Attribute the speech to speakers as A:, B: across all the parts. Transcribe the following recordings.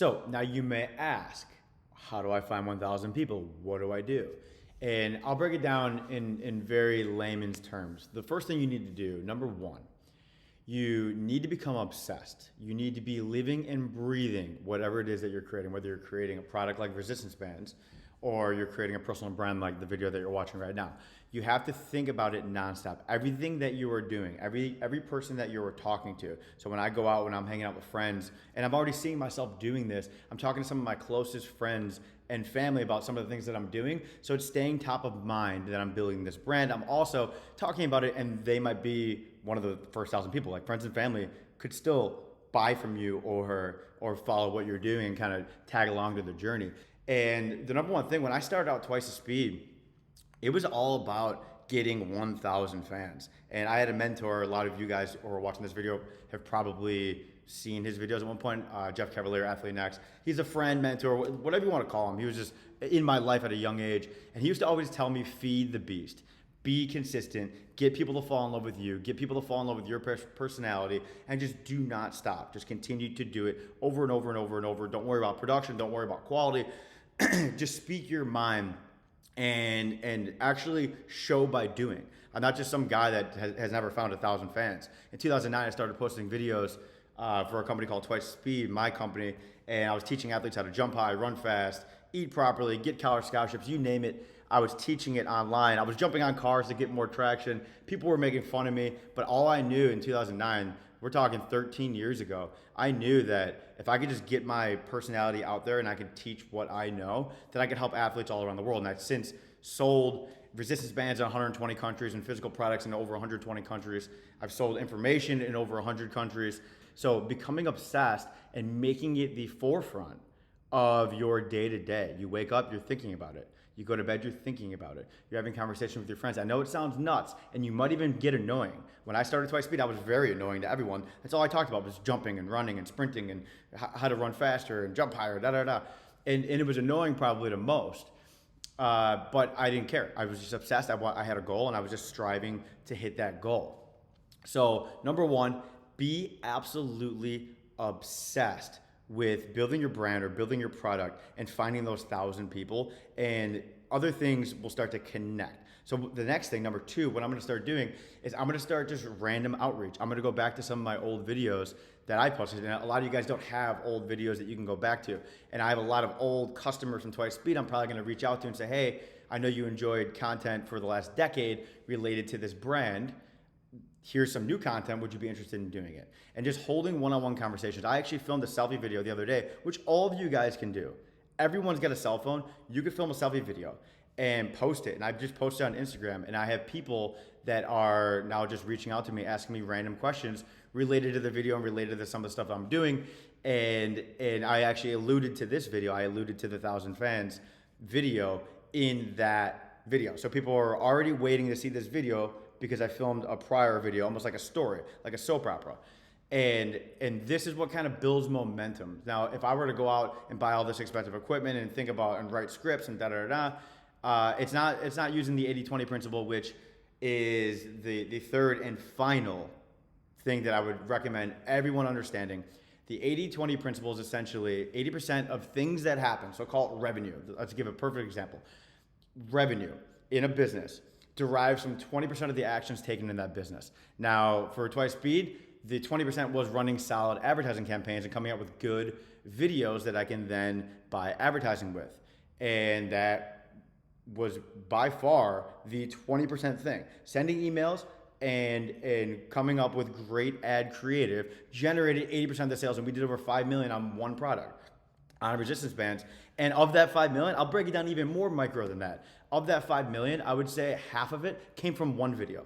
A: So now you may ask, how do I find 1,000 people? What do I do? And I'll break it down in very layman's terms. The first thing you need to do, number one, you need to become obsessed. You need to be living and breathing whatever it is that you're creating, whether you're creating a product like resistance bands or you're creating a personal brand like the video that you're watching right now. You have to think about it nonstop. Everything that you are doing, every person that you're talking to. So when I go out, when I'm hanging out with friends, and I'm already seeing myself doing this, I'm talking to some of my closest friends and family about some of the things that I'm doing. So it's staying top of mind that I'm building this brand. I'm also talking about it, and they might be one of the first 1,000 people. Like friends and family could still buy from you or follow what you're doing and kind of tag along to the journey. And the number one thing, when I started out Twice the Speed, it was all about getting 1,000 fans. And I had a mentor. A lot of you guys who are watching this video have probably seen his videos at one point. Jeff Cavalier, Athlete Next. He's a friend, mentor, whatever you want to call him. He was just in my life at a young age. And he used to always tell me, feed the beast. Be consistent. Get people to fall in love with you. Get people to fall in love with your personality. And just do not stop. Just continue to do it over and over and over and over. Don't worry about production. Don't worry about quality. Just speak your mind and actually show by doing. I'm not just some guy that has never found 1,000 fans. In 2009, I started posting videos for a company called Twice Speed, my company, and I was teaching athletes how to jump high, run fast, eat properly, get college scholarships, you name it. I was teaching it online. I was jumping on cars to get more traction. People were making fun of me, but all I knew in 2009, we're talking 13 years ago, I knew that if I could just get my personality out there and I could teach what I know, that I could help athletes all around the world. And I've since sold resistance bands in 120 countries and physical products in over 120 countries. I've sold information in over 100 countries. So becoming obsessed and making it the forefront of your day-to-day. You wake up, you're thinking about it. You go to bed, you're thinking about it. You're having conversation with your friends. I know it sounds nuts, and you might even get annoying. When I started Twice Speed, I was very annoying to everyone. That's all I talked about was jumping and running and sprinting and how to run faster and jump higher, da-da-da. And it was annoying probably to most, but I didn't care. I was just obsessed. I had a goal, and I was just striving to hit that goal. So number one, be absolutely obsessed with building your brand or building your product and finding those 1,000 people, and other things will start to connect. So the next thing, number two, what I'm gonna start doing is I'm gonna start just random outreach. I'm gonna go back to some of my old videos that I posted, and a lot of you guys don't have old videos that you can go back to. And I have a lot of old customers from Twice Speed I'm probably gonna reach out to and say, hey, I know you enjoyed content for the last decade related to this brand. Here's some new content, would you be interested in doing it? And just holding one-on-one conversations. I actually filmed a selfie video the other day, which all of you guys can do. Everyone's got a cell phone. You can film a selfie video and post it. And I've just posted on Instagram, and I have people that are now just reaching out to me, asking me random questions related to the video and related to some of the stuff I'm doing. And I actually alluded to this video. I alluded to the 1,000 fans video in that video. So people are already waiting to see this video because I filmed a prior video, almost like a story, like a soap opera. And this is what kind of builds momentum. Now, if I were to go out and buy all this expensive equipment and think about and write scripts and it's not using the 80-20 principle, which is the third and final thing that I would recommend everyone understanding. The 80-20 principle is essentially 80% of things that happen, so call it revenue. Let's give a perfect example. Revenue in a business derives from 20% of the actions taken in that business. Now, for Twice Speed, the 20% was running solid advertising campaigns and coming up with good videos that I can then buy advertising with. And that was by far the 20% thing. Sending emails and coming up with great ad creative generated 80% of the sales, and we did over 5 million on one product on resistance bands. And of that 5 million, I'll break it down even more micro than that. Of that 5 million, I would say half of it came from one video.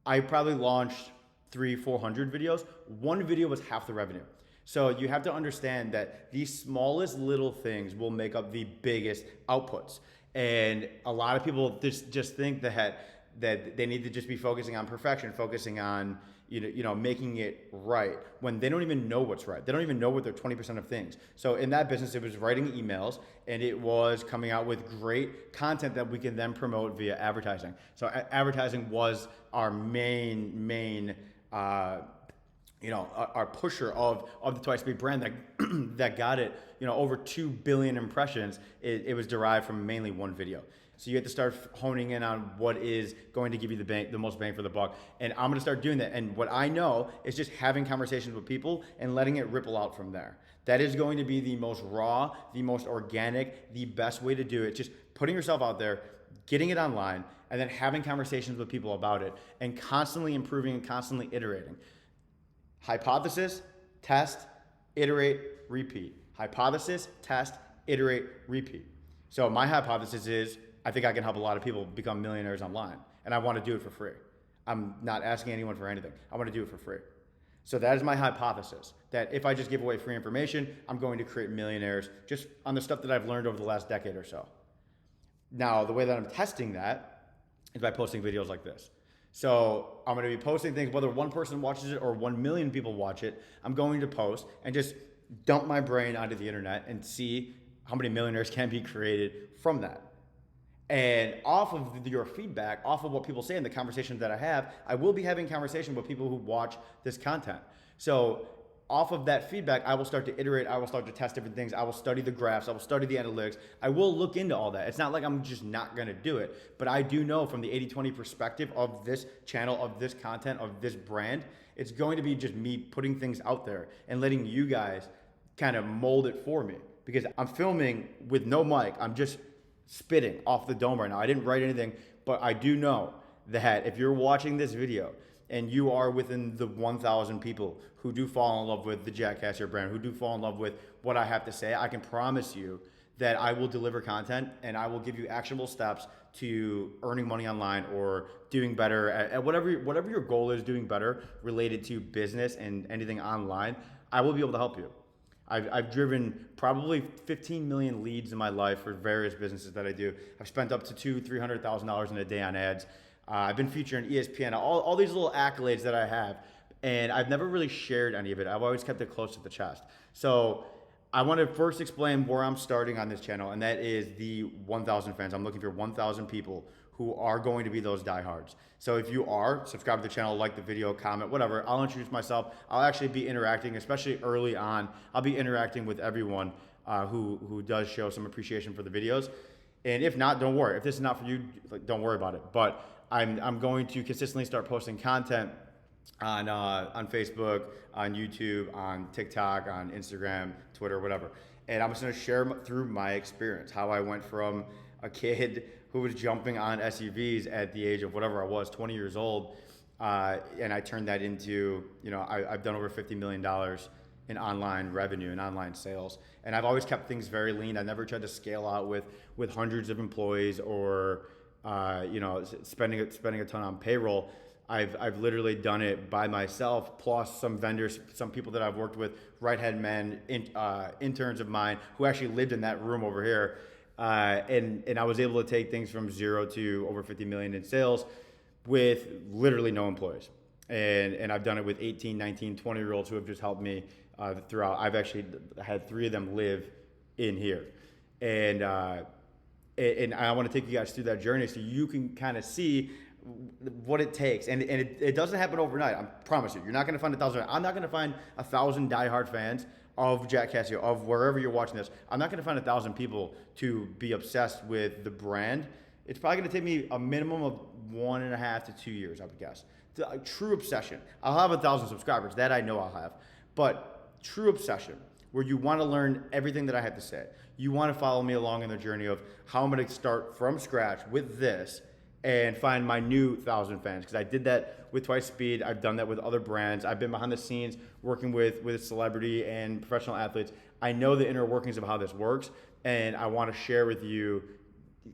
A: I probably launched 300-400 videos. One video was half the revenue. So you have to understand that the smallest little things will make up the biggest outputs. And a lot of people just think that they need to just be focusing on perfection, focusing on making it right, when they don't even know what's right. They don't even know what their 20% of things. So in that business, it was writing emails, and it was coming out with great content that we can then promote via advertising. So advertising was our main our pusher of the Twice Speed brand that that got it, over 2 billion impressions. It was derived from mainly one video. So you have to start honing in on what is going to give you the most bang for the buck. And I'm going to start doing that. And what I know is just having conversations with people and letting it ripple out from there. That is going to be the most raw, the most organic, the best way to do it. Just putting yourself out there, getting it online, and then having conversations with people about it, and constantly improving and constantly iterating. Hypothesis, test, iterate, repeat. Hypothesis, test, iterate, repeat. So my hypothesis is I think I can help a lot of people become millionaires online, and I want to do it for free. I'm not asking anyone for anything. I want to do it for free. So that is my hypothesis, that if I just give away free information, I'm going to create millionaires just on the stuff that I've learned over the last decade or so. Now, the way that I'm testing that is by posting videos like this. So I'm going to be posting things, whether one person watches it or 1 million people watch it, I'm going to post and just dump my brain onto the internet and see how many millionaires can be created from that. And off of your feedback, off of what people say in the conversations that I have, I will be having conversation with people who watch this content. So off of that feedback, I will start to iterate. I will start to test different things. I will study the graphs. I will study the analytics. I will look into all that. It's not like I'm just not going to do it. But I do know from the 80-20 perspective of this channel, of this content, of this brand, it's going to be just me putting things out there and letting you guys kind of mold it for me. Because I'm filming with no mic. I'm just spitting off the dome right now. I didn't write anything, but I do know that if you're watching this video and you are within the 1,000 people who do fall in love with the Jack Cassier brand, who do fall in love with what I have to say, I can promise you that I will deliver content and I will give you actionable steps to earning money online or doing better at whatever your goal is, doing better related to business and anything online. I will be able to help you. I've driven probably 15 million leads in my life for various businesses that I do. I've spent up to $200,000-$300,000 in a day on ads. I've been featured on ESPN, all these little accolades that I have, and I've never really shared any of it. I've always kept it close to the chest. So I want to first explain where I'm starting on this channel, and that is the 1,000 fans. I'm looking for 1,000 people who are going to be those diehards. So if you are, subscribe to the channel, like the video, comment, whatever. I'll introduce myself. I'll actually be interacting, especially early on. I'll be interacting with everyone who does show some appreciation for the videos. And if not, don't worry. If this is not for you, don't worry about it. But I'm going to consistently start posting content on Facebook, on YouTube, on TikTok, on Instagram, Twitter, whatever. And I'm just going to share through my experience, how I went from a kid who was jumping on SUVs at the age of whatever I was, 20 years old, and I turned that into, I've done over $50 million in online revenue and online sales. And I've always kept things very lean. I never tried to scale out with hundreds of employees or spending a ton on payroll. I've literally done it by myself, plus some vendors, some people that I've worked with, right-hand men, interns of mine who actually lived in that room over here. And I was able to take things from 0 to over 50 million in sales with literally no employees. And I've done it with 18, 19, 20-year-olds who have just helped me throughout. I've actually had 3 of them live in here. And I want to take you guys through that journey so you can kind of see what it takes. And it doesn't happen overnight. I promise you. You're not going to find 1,000. I'm not going to find 1,000 diehard fans of Jack Cassier, of wherever you're watching this. I'm not going to find 1,000 people to be obsessed with the brand. It's probably going to take me a minimum of 1.5 to 2 years, I would guess. A true obsession. I'll have 1,000 subscribers. That I know I'll have. But true obsession, where you want to learn everything that I have to say. You want to follow me along in the journey of how I'm going to start from scratch with this and find my new 1,000 fans. Because I did that with Twice Speed. I've done that with other brands. I've been behind the scenes working with celebrity and professional athletes. I know the inner workings of how this works, and I want to share with you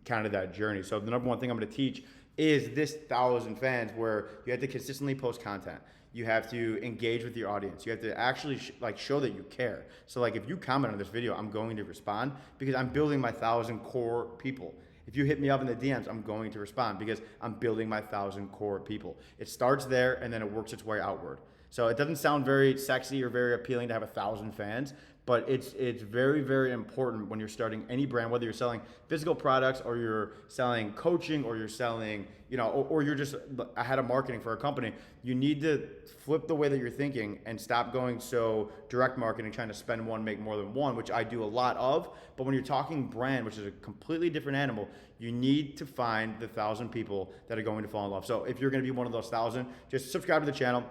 A: kind of that journey. So the number one thing I'm going to teach is this 1,000 fans, where you have to consistently post content. You have to engage with your audience. You have to actually show that you care. So if you comment on this video, I'm going to respond because I'm building my 1,000 core people. If you hit me up in the DMs, I'm going to respond because I'm building my 1,000 core people. It starts there and then it works its way outward. So it doesn't sound very sexy or very appealing to have 1,000 fans, But it's very, very important when you're starting any brand, whether you're selling physical products or you're selling coaching or you're selling, or you're just a head of marketing for a company. You need to flip the way that you're thinking and stop going so direct marketing, trying to spend one, make more than one, which I do a lot of. But when you're talking brand, which is a completely different animal, you need to find the 1,000 people that are going to fall in love. So if you're going to be one of those 1,000, just subscribe to the channel,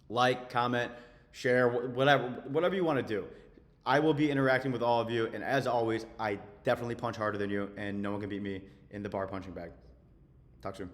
A: like, comment, share, whatever you want to do. I will be interacting with all of you, and as always, I definitely punch harder than you, and no one can beat me in the bar punching bag. Talk soon.